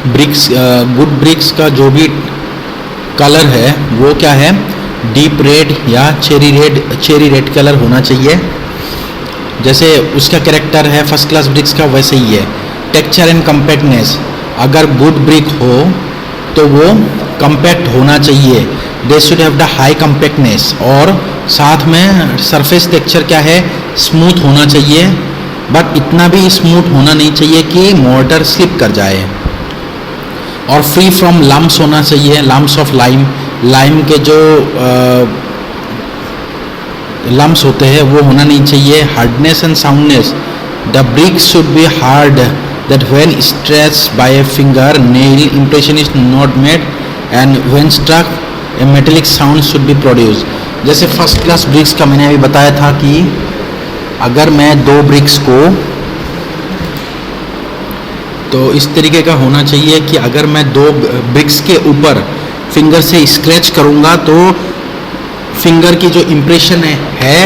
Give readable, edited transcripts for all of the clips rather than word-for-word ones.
BRICS, good BRICS का जो भी कलर है वो क्या है, डीप रेड या चेरी रेड कलर होना चाहिए। जैसे उसका कैरेक्टर है फर्स्ट क्लास ब्रिक्स का, वैसे ही है। टेक्सचर एंड कम्पैक्टनेस, अगर गुड ब्रिक हो तो वो कम्पैक्ट होना चाहिए, they should have the high compactness. और साथ में सरफेस टेक्सचर क्या है, स्मूथ होना चाहिए, बट इतना भी स्मूथ होना नहीं चाहिए कि मोर्टर स्लिप कर जाए। और फ्री फ्रॉम लम्प्स होना चाहिए, लम्प्स ऑफ लाइम के जो लम्प्स होते हैं वो होना नहीं चाहिए। Hardness and soundness, the brick should be hard that when stretched by a finger nail impression is not made and when struck a metallic sound should be produce. जैसे first class bricks का मैंने अभी बताया था कि अगर मैं दो ब्रिक्स को, तो इस तरीके का होना चाहिए कि अगर मैं दो ब्रिक्स के ऊपर फिंगर से स्क्रैच करूंगा तो फिंगर की जो इम्प्रेशन है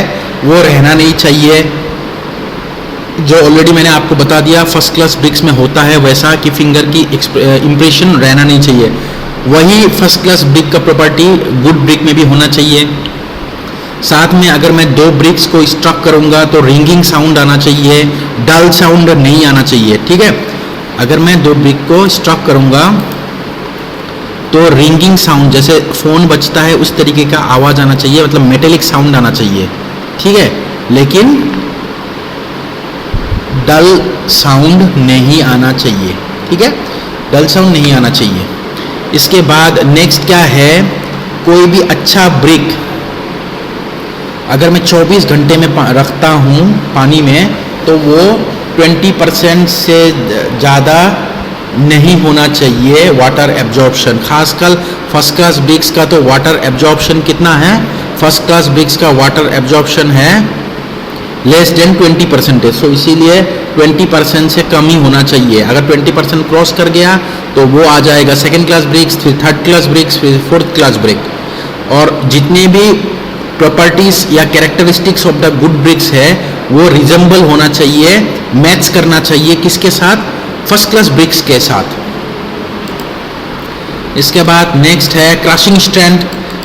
वो रहना नहीं चाहिए। जो ऑलरेडी मैंने आपको बता दिया फर्स्ट क्लास ब्रिक्स में होता है वैसा कि फिंगर की इम्प्रेशन रहना नहीं चाहिए। वही फर्स्ट क्लास ब्रिक का प्रॉपर्टी गुड ब्रिक में भी होना चाहिए। साथ में अगर मैं दो ब्रिक्स को स्ट्रक करूंगा तो रिंगिंग साउंड आना चाहिए, डल साउंड नहीं आना चाहिए। ठीक है, अगर मैं दो ब्रिक को स्ट्रक करूंगा तो रिंगिंग साउंड, जैसे फोन बजता है उस तरीके का आवाज आना चाहिए, मतलब मेटेलिक साउंड आना चाहिए। ठीक है, लेकिन डल साउंड नहीं आना चाहिए। ठीक है, डल साउंड नहीं आना चाहिए। इसके बाद नेक्स्ट क्या है, कोई भी अच्छा ब्रिक अगर मैं 24 घंटे में रखता हूँ पानी में तो वो 20% से ज़्यादा नहीं होना चाहिए वाटर एब्जॉर्प्शन। खासकर फर्स्ट क्लास ब्रिक्स का तो वाटर एब्जॉर्प्शन कितना है, फर्स्ट क्लास ब्रिक्स का वाटर एब्जॉर्प्शन है लेस देन 20%। सो इसीलिए 20% से कम ही होना चाहिए। अगर 20% क्रॉस कर गया तो वो आ जाएगा सेकेंड क्लास ब्रिक्स, फिर थर्ड क्लास ब्रिक्स, फिर फोर्थ क्लास ब्रिक। और जितने भी प्रॉपर्टीज या characteristics of the good bricks है वो रिजेंबल होना चाहिए, मैच करना चाहिए किसके साथ, फर्स्ट क्लास ब्रिक्स के साथ। इसके बाद नेक्स्ट है क्रशिंग स्ट्रेंथ।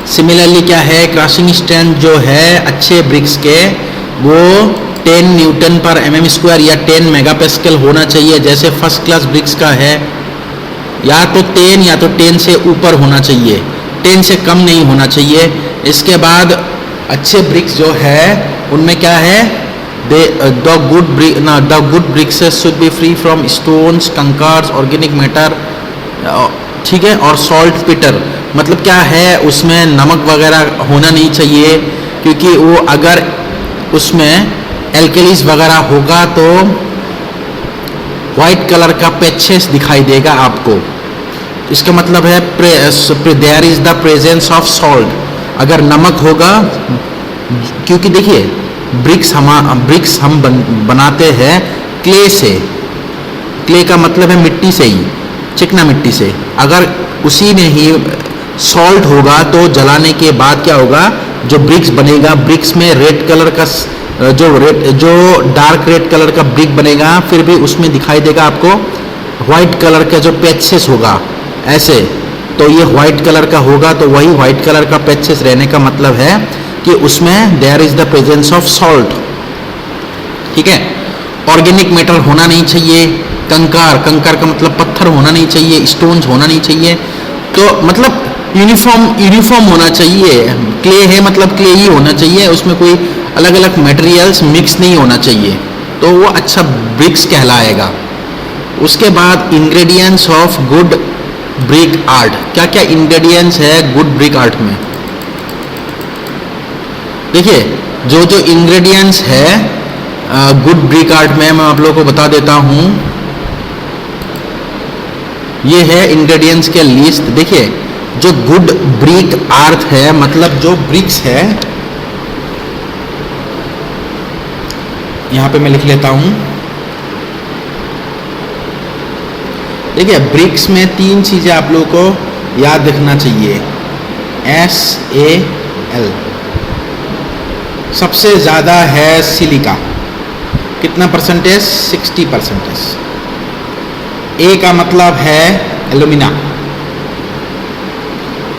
सिमिलरली क्या है, क्रशिंग स्ट्रेंथ जो है अच्छे ब्रिक्स के वो 10 न्यूटन पर mm स्क्वायर या 10 मेगापास्कल होना चाहिए। जैसे फर्स्ट क्लास ब्रिक्स का है या तो 10 या तो 10 से ऊपर होना चाहिए, 10 से कम नहीं होना चाहिए। इसके बाद अच्छे ब्रिक्स जो है उनमें क्या है, the good bricks should be free from stones, कंकर्स, ऑर्गेनिक मैटर। ठीक है, और सॉल्ट पिटर, मतलब क्या है उसमें नमक वगैरह होना नहीं चाहिए, क्योंकि वो अगर उसमें एल्कलीज वगैरह होगा तो वाइट कलर का पैचेस दिखाई देगा आपको। इसका मतलब है there is the presence of salt. अगर नमक होगा, क्योंकि देखिए ब्रिक्स हम बनाते हैं क्ले से, क्ले का मतलब है मिट्टी से ही, चिकना मिट्टी से। अगर उसी में ही सॉल्ट होगा तो जलाने के बाद क्या होगा, जो ब्रिक्स बनेगा, ब्रिक्स में रेड कलर का जो डार्क रेड कलर का ब्रिक बनेगा, फिर भी उसमें दिखाई देगा आपको व्हाइट कलर का जो पैचेस होगा ऐसे। तो ये व्हाइट कलर का होगा, तो वही व्हाइट कलर का पैचेस रहने का मतलब है कि उसमें there is the presence of salt. ठीक है, ऑर्गेनिक मैटर होना नहीं चाहिए, कंकर का मतलब पत्थर होना नहीं चाहिए, स्टोन्स होना नहीं चाहिए। तो मतलब यूनिफॉर्म होना चाहिए। क्ले है मतलब क्ले ही होना चाहिए, उसमें कोई अलग अलग मटेरियल्स मिक्स नहीं होना चाहिए, तो वो अच्छा ब्रिक्स कहलाएगा। उसके बाद ingredients of good brick art, क्या क्या इंग्रेडिएंट्स है गुड ब्रिक आर्ट में। देखिए जो जो इंग्रेडिएंट्स है गुड ब्रिक आर्ट में मैं आप लोगों को बता देता हूं। ये है इंग्रेडिएंट्स के लिस्ट। देखिए जो गुड ब्रिक आर्ट है मतलब जो ब्रिक्स है, यहां पे मैं लिख लेता हूं। देखिए ब्रिक्स में 3 चीजें आप लोगों को याद रखना चाहिए, SAL। सबसे ज़्यादा है सिलिका, कितना परसेंटेज, 60%। A का मतलब है एल्यूमिना।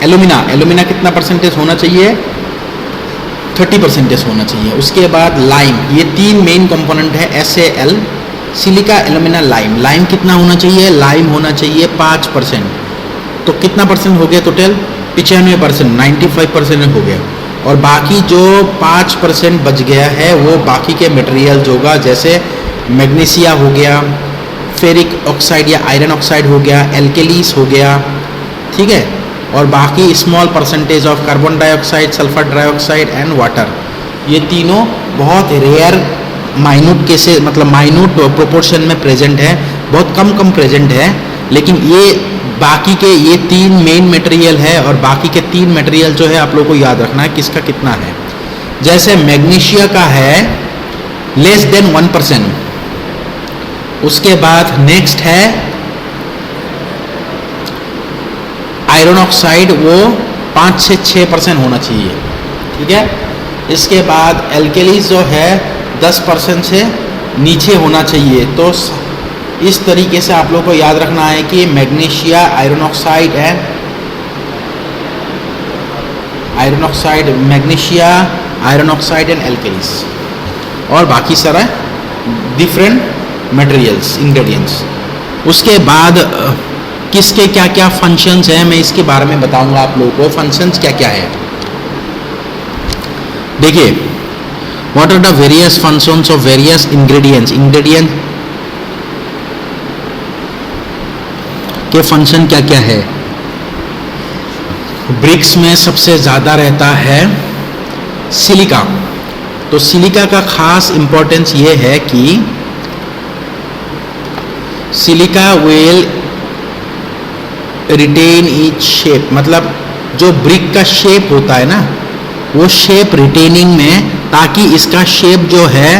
एल्यूमिना एल्यूमिना कितना परसेंटेज होना चाहिए? 30% होना चाहिए। उसके बाद लाइम, ये तीन मेन कंपोनेंट है SaL, silica, alumina, lime. Lime कितना होना चाहिए? लाइम होना चाहिए 5%। तो कितना परसेंट हो गया टोटल? 95%, 95% हो गया। और बाकी जो 5% बच गया है वो बाकी के मटेरियल्स होगा, जैसे मैग्नीशिया हो गया, फेरिक ऑक्साइड या आयरन ऑक्साइड हो गया, एल्केलीस हो गया, ठीक है। और बाकी small percentage of carbon dioxide, sulphur dioxide and water. ये तीनों बहुत रेयर माइन्यूट केसेस, मतलब माइन्यूट प्रोपोर्शन में प्रेजेंट है, बहुत कम प्रेजेंट है। लेकिन ये बाकी के ये तीन मेन मटेरियल है, और बाकी के तीन मटेरियल जो है आप लोगों को याद रखना है किसका कितना है। जैसे मैग्नीशिया का है लेस देन 1%। उसके बाद नेक्स्ट है आयरन ऑक्साइड, वो 5 से 6% होना चाहिए, ठीक है। इसके बाद एल्केलीज जो है 10% से नीचे होना चाहिए। तो इस तरीके से आप लोगों को याद रखना है कि magnesia, iron oxide and magnesia, iron oxide and alkalis, और बाकी सारा डिफरेंट मटेरियल्स, इंग्रेडिएंट्स। उसके बाद किसके क्या क्या फंक्शंस हैं, मैं इसके बारे में बताऊंगा आप लोगों को। फंक्शंस क्या क्या है देखिए, what are the various functions of various ingredients. Ingredient के फंक्शन क्या क्या है। ब्रिक्स में सबसे ज़्यादा रहता है सिलिका। तो सिलिका का खास इंपॉर्टेंस ये है कि silica will retain its shape, मतलब जो ब्रिक का शेप होता है ना, वो शेप रिटेनिंग में, ताकि इसका शेप जो है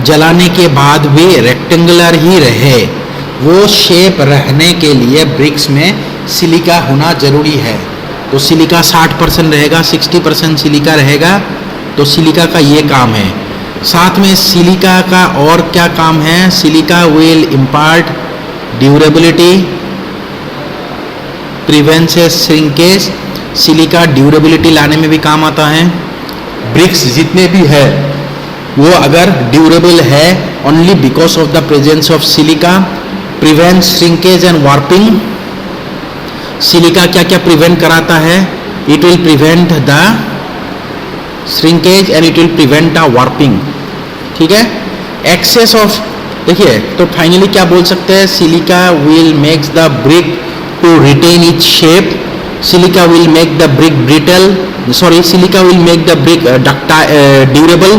जलाने के बाद भी रेक्टेंगुलर ही रहे, वो शेप रहने के लिए ब्रिक्स में सिलिका होना जरूरी है। तो सिलिका 60% रहेगा, 60% सिलिका रहेगा। तो सिलिका का ये काम है। साथ में सिलिका का और क्या काम है, silica will impart durability, prevents shrinkage. Silica durability लाने में भी काम आता है। ब्रिक्स जितने भी है वो अगर ड्यूरेबल है only because of the presence of silica. Prevent shrinkage and warping. Silica क्या क्या प्रिवेंट कराता है? It will prevent the shrinkage and it will prevent the warping, ठीक है। एक्सेस ऑफ, देखिए, तो फाइनली क्या बोल सकते हैं, silica will makes the brick to retain its shape. Silica will make the brick brittle, silica will make the brick durable.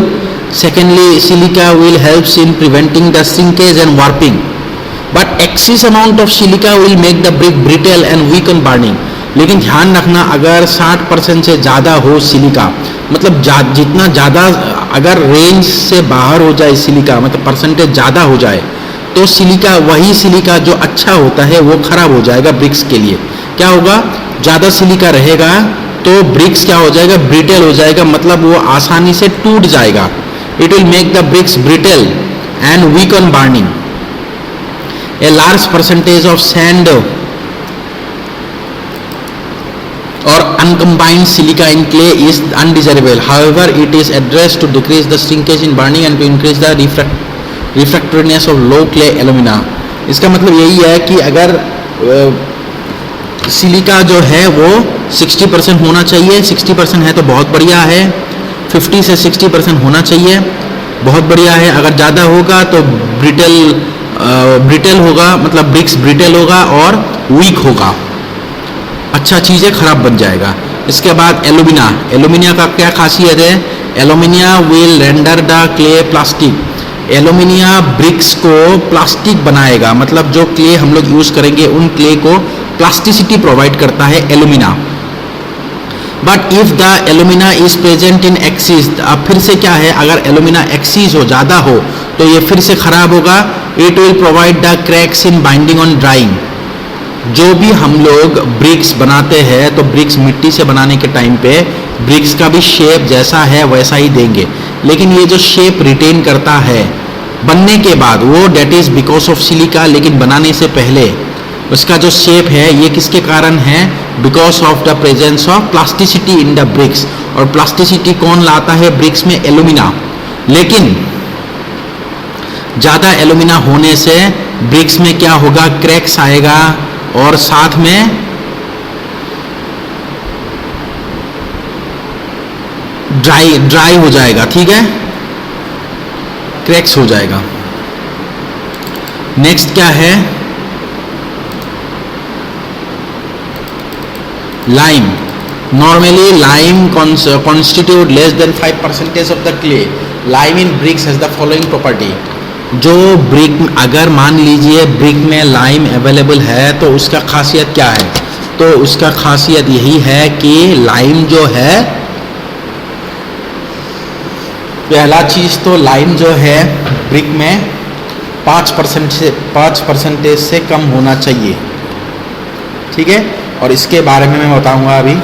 Secondly, silica will helps in preventing the shrinkage and warping, but excess amount of silica will make the brick brittle and weak on burning. लेकिन ध्यान रखना, अगर 60% से ज़्यादा हो silica, मतलब जितना ज़्यादा अगर रेंज से बाहर हो जाए सिलिका, मतलब परसेंटेज ज़्यादा हो जाए, तो सिलिका, वही सिलिका जो अच्छा होता है वो खराब हो जाएगा ब्रिक्स के लिए। क्या होगा, ज़्यादा सिलिका रहेगा तो ब्रिक्स क्या हो जाएगा, ब्रिटल हो जाएगा, मतलब वो आसानी से टूट जाएगा। It will make the bricks brittle and weak on burning. A large percentage of sand or uncombined silica in clay is undesirable. However, it is addressed to decrease the shrinkage in burning and to increase the refractoriness of low clay alumina. इसका मतलब यही है कि अगर silica जो है वो 60% होना चाहिए, 60% है तो बहुत बढ़िया है, 50 से 60% होना चाहिए, बहुत बढ़िया है। अगर ज़्यादा होगा तो ब्रिटल होगा, मतलब ब्रिक्स ब्रिटल होगा और वीक होगा, अच्छा चीज़ है, खराब बन जाएगा। इसके बाद एल्यूमिना। एल्यूमिनिया का क्या खासियत है, alumina will render the clay plastic. Alumina bricks को प्लास्टिक बनाएगा, मतलब जो क्ले हम लोग यूज़ करेंगे उन क्ले को प्लास्टिसिटी प्रोवाइड करता है alumina. But if the alumina is present in excess, अब फिर से क्या है, अगर एल्यूमिना एक्सीज हो, ज़्यादा हो, तो ये फिर से खराब होगा। It will provide the cracks in binding on drawing. जो भी हम लोग ब्रिक्स बनाते हैं तो ब्रिक्स मिट्टी से बनाने के टाइम पे ब्रिक्स का भी शेप जैसा है वैसा ही देंगे, लेकिन ये जो शेप रिटेन करता है बनने के बाद, वो that is because of silica. लेकिन बनाने से पहले उसका जो शेप है ये किसके कारण है? Because of the presence of plasticity in the bricks. और प्लास्टिसिटी कौन लाता है ब्रिक्स में? एल्यूमिना। लेकिन ज्यादा एल्यूमिना होने से ब्रिक्स में क्या होगा? क्रैक्स आएगा और साथ में ड्राई हो जाएगा, ठीक है, क्रैक्स हो जाएगा। नेक्स्ट क्या है? Lime. Normally lime constitute less than 5% of the clay. Lime in bricks has the following property. जो ब्रिक, अगर मान लीजिए ब्रिक में लाइम अवेलेबल है तो उसका खासियत क्या है? तो उसका खासियत यही है कि लाइम जो है, पहला चीज तो लाइम जो है ब्रिक में 5% से कम होना चाहिए, ठीक है। और इसके बारे में मैं बताऊंगा अभी।